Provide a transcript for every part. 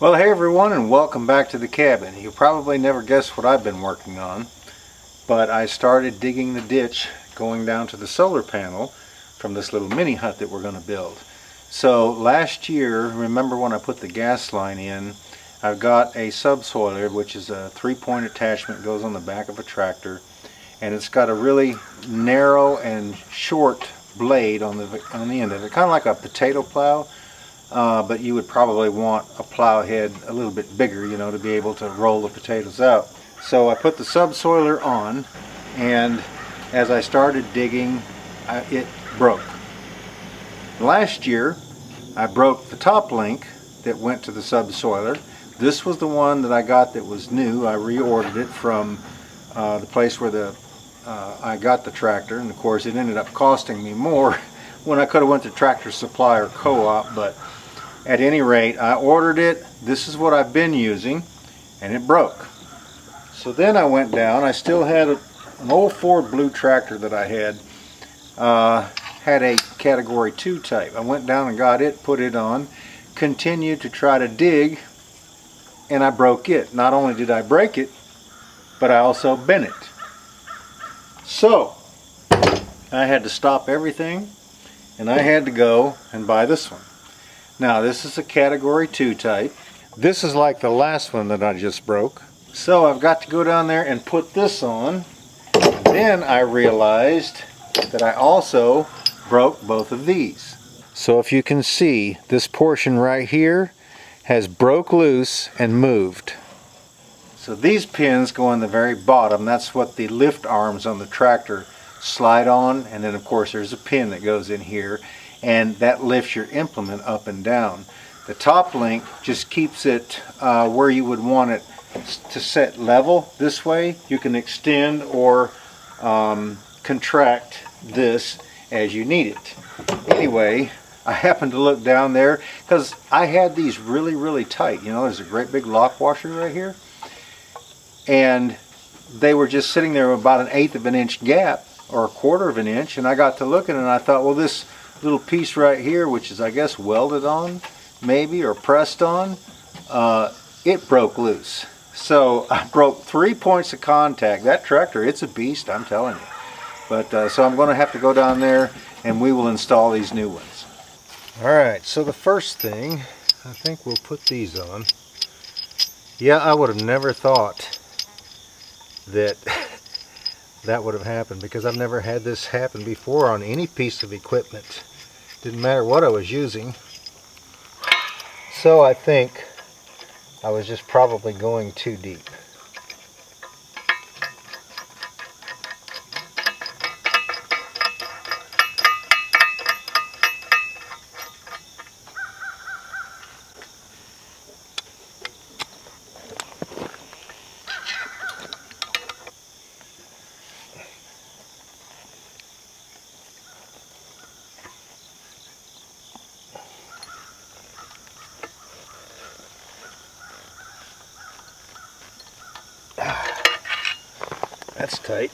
Well, hey everyone, and welcome back to the cabin. You'll probably never guess what I've been working on, but I started digging the ditch going down to the solar panel from this little mini hut that we're going to build. So last year, remember when I put the gas line in, I've got a subsoiler, which is a 3-point attachment, goes on the back of a tractor, and it's got a really narrow and short blade on the end of it, kind of like a potato plow. But you would probably want a plow head a little bit bigger, you know, to be able to roll the potatoes out. So I put the subsoiler on, and as I started digging, it broke. Last year, I broke the top link that went to the subsoiler. This was the one that I got that was new. I reordered it from the place where I got the tractor, and of course it ended up costing me more when I could have went to Tractor Supply or Co-op, but at any rate, I ordered it. This is what I've been using, and it broke. So then I went down. I still had an old Ford Blue tractor that I had a Category 2 type. I went down and got it, put it on, continued to try to dig, and I broke it. Not only did I break it, but I also bent it. So I had to stop everything, and I had to go and buy this one. Now this is a Category 2 type. This is like the last one that I just broke. So I've got to go down there and put this on. Then I realized that I also broke both of these. So if you can see, this portion right here has broke loose and moved. So these pins go on the very bottom. That's what the lift arms on the tractor slide on, and then of course there's a pin that goes in here, and that lifts your implement up and down. The top link just keeps it where you would want it to set level. This way you can extend or contract this as you need it. Anyway, I happened to look down there because I had these really tight. You know, there's a great big lock washer right here, and they were just sitting there with about 1/8 of an inch gap or 1/4 of an inch, and I got to looking and I thought, well, this little piece right here, which is I guess welded on maybe or pressed on, it broke loose. So I broke 3 points of contact. That tractor, it's a beast, I'm telling you. But so I'm going to have to go down there and we will install these new ones. Alright, so the first thing, I think we'll put these on. Yeah, I would have never thought that that would have happened, because I've never had this happen before on any piece of equipment. Didn't matter what I was using. So I think I was just probably going too deep. That's tight.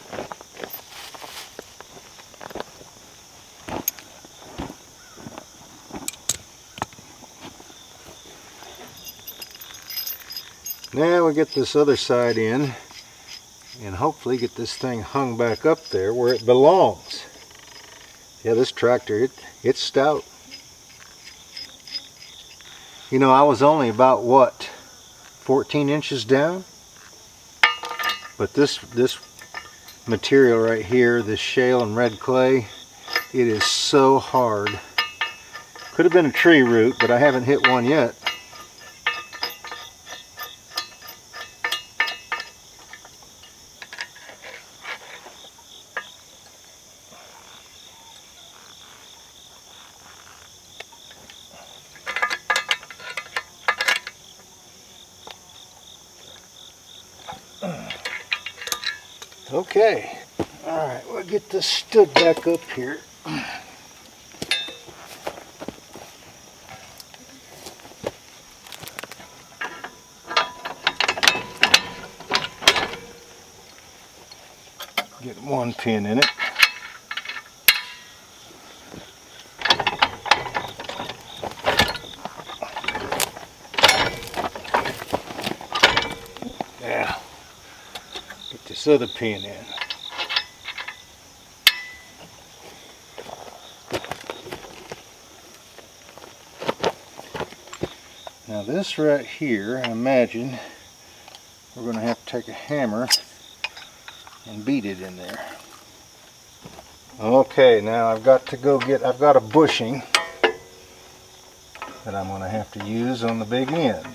Now we get this other side in and hopefully get this thing hung back up there where it belongs. Yeah, this tractor, it's stout. You know, I was only about, what, 14 inches down? But this material right here, this shale and red clay, it is so hard. Could have been a tree root, but I haven't hit one yet. Okay, all right, we'll get this stood back up here. Get one pin in it. this other pin in. Now this right here, I imagine we're going to have to take a hammer and beat it in there. Okay, now I've got a bushing that I'm going to have to use on the big end.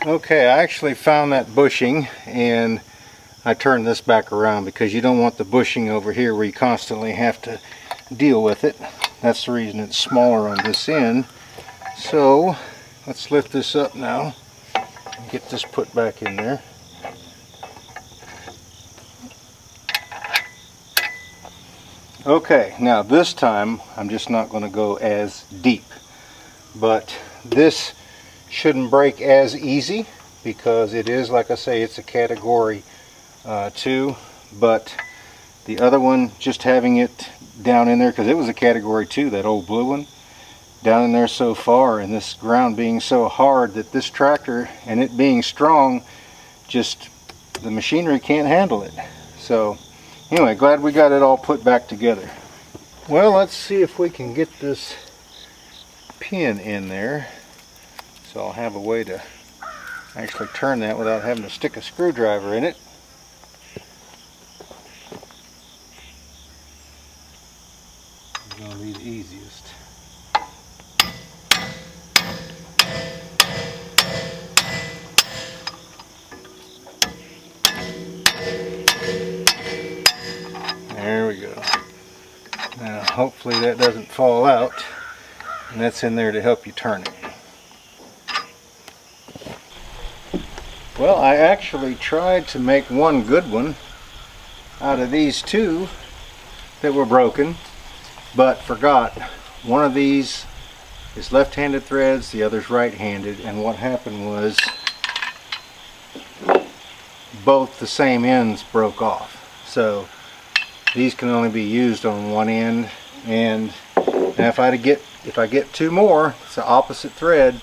Okay, I actually found that bushing, and I turned this back around because you don't want the bushing over here where you constantly have to deal with it. That's the reason it's smaller on this end. So let's lift this up now and get this put back in there. Okay, now this time I'm just not going to go as deep, but this shouldn't break as easy because it is, like I say, it's a category 2, but the other one, just having it down in there, because it was a category 2, that old blue one, down in there so far, and this ground being so hard that this tractor, and it being strong, just the machinery can't handle it. So anyway, glad we got it all put back together. Well, let's see if we can get this pin in there. So I'll have a way to actually turn that without having to stick a screwdriver in it. It's going to be the easiest. There we go. Now hopefully that doesn't fall out, and that's in there to help you turn it. Well, I actually tried to make one good one out of these two that were broken, but forgot one of these is left-handed threads, the other's right-handed, and what happened was both the same ends broke off. So these can only be used on one end, and if I get two more, it's the opposite thread,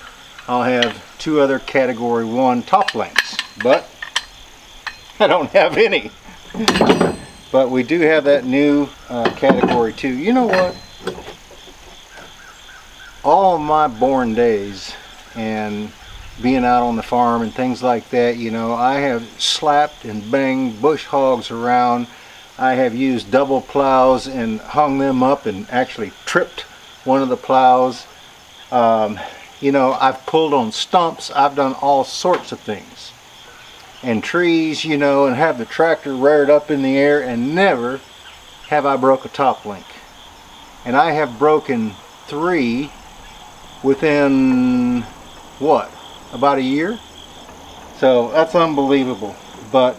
I'll have two other category 1 top lengths, but I don't have any. But we do have that new category 2. You know what? All of my born days and being out on the farm and things like that, you know, I have slapped and banged bush hogs around. I have used double plows and hung them up and actually tripped one of the plows. You know, I've pulled on stumps. I've done all sorts of things. And trees, you know, and have the tractor reared up in the air, and never have I broke a top link. And I have broken 3 within, what, about a year? So that's unbelievable. But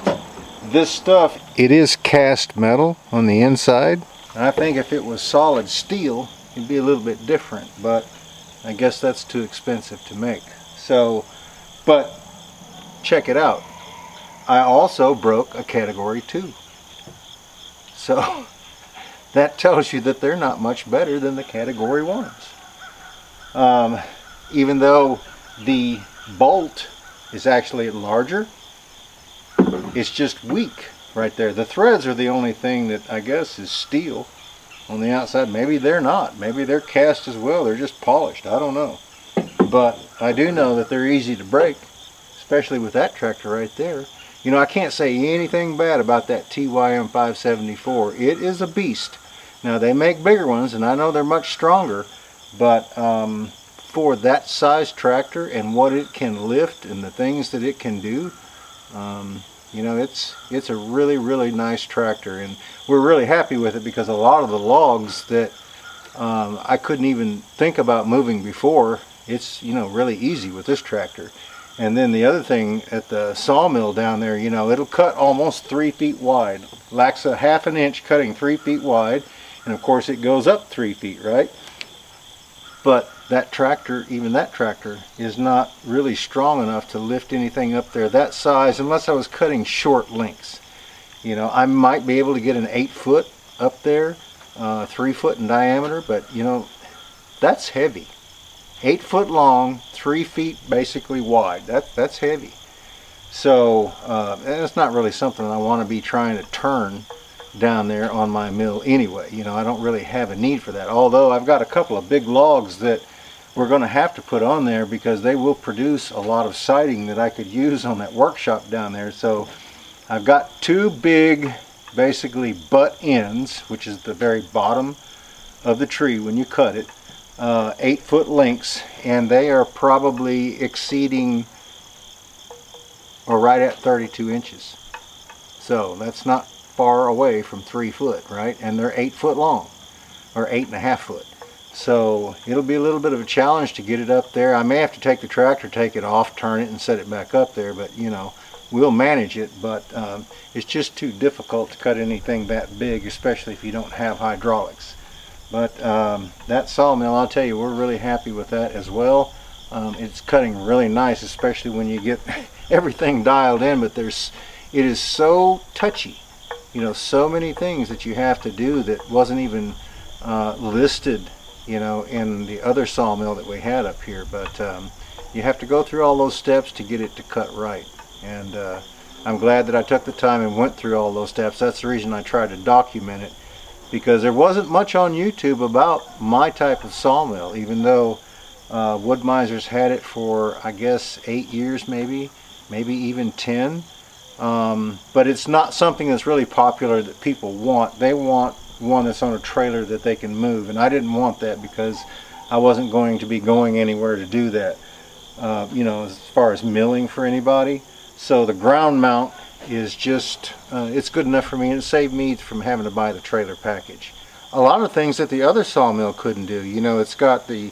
this stuff, it is cast metal on the inside. And I think if it was solid steel, it'd be a little bit different, but I guess that's too expensive to make. So, but check it out. I also broke a category 2. So that tells you that they're not much better than the category 1s. Even though the bolt is actually larger, it's just weak right there. The threads are the only thing that I guess is steel on the outside. Maybe they're not. Maybe they're cast as well. They're just polished. I don't know. But I do know that they're easy to break, especially with that tractor right there. You know, I can't say anything bad about that TYM 574. It is a beast. Now, they make bigger ones, and I know they're much stronger, but for that size tractor and what it can lift and the things that it can do, you know, it's a really, really nice tractor, and we're really happy with it because a lot of the logs that I couldn't even think about moving before, it's, you know, really easy with this tractor. And then the other thing at the sawmill down there, you know, it'll cut almost 3 feet wide. Lacks a ½ an inch cutting 3 feet wide, and of course it goes up 3 feet, right? But that tractor, even that tractor, is not really strong enough to lift anything up there that size unless I was cutting short lengths. You know, I might be able to get an 8 foot up there, 3 foot in diameter, but you know, that's heavy. 8 foot long, 3 feet basically wide. That's heavy. So and it's not really something I want to be trying to turn down there on my mill anyway. You know, I don't really have a need for that. Although I've got a couple of big logs that we're going to have to put on there because they will produce a lot of siding that I could use on that workshop down there. So I've got 2 big, basically butt ends, which is the very bottom of the tree when you cut it, 8 foot lengths, and they are probably exceeding or right at 32 inches. So that's not far away from 3 foot, right? And they're 8 foot long, or 8.5 foot. So it'll be a little bit of a challenge to get it up there. I may have to take the tractor, take it off, turn it, and set it back up there, but you know, we'll manage it. But it's just too difficult to cut anything that big, especially if you don't have hydraulics. But that sawmill, I'll tell you, we're really happy with that as well. It's cutting really nice, especially when you get everything dialed in, but it is so touchy. You know, so many things that you have to do that wasn't even listed, you know, in the other sawmill that we had up here. But you have to go through all those steps to get it to cut right. And I'm glad that I took the time and went through all those steps. That's the reason I tried to document it, because there wasn't much on YouTube about my type of sawmill, even though Wood-Miser's had it for, I guess, 8 years, maybe even 10. But it's not something that's really popular that people want. They want one that's on a trailer that they can move, and I didn't want that because I wasn't going to be going anywhere to do that, you know, as far as milling for anybody. So the ground mount is just, it's good enough for me, and it saved me from having to buy the trailer package. A lot of things that the other sawmill couldn't do. You know, it's got the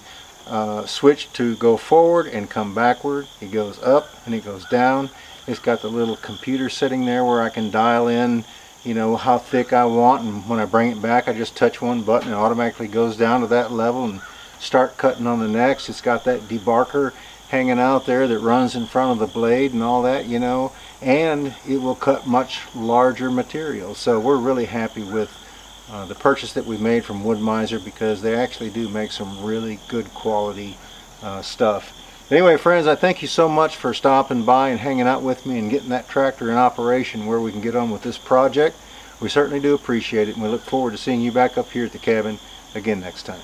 switch to go forward and come backward. It goes up and it goes down. It's got the little computer sitting there where I can dial in, you know, how thick I want, and when I bring it back I just touch one button and it automatically goes down to that level and start cutting on the next. It's got that debarker hanging out there that runs in front of the blade and all that, you know, and it will cut much larger material. So we're really happy with the purchase that we made from Wood-Miser, because they actually do make some really good quality stuff. Anyway, friends, I thank you so much for stopping by and hanging out with me and getting that tractor in operation where we can get on with this project. We certainly do appreciate it, and we look forward to seeing you back up here at the cabin again next time.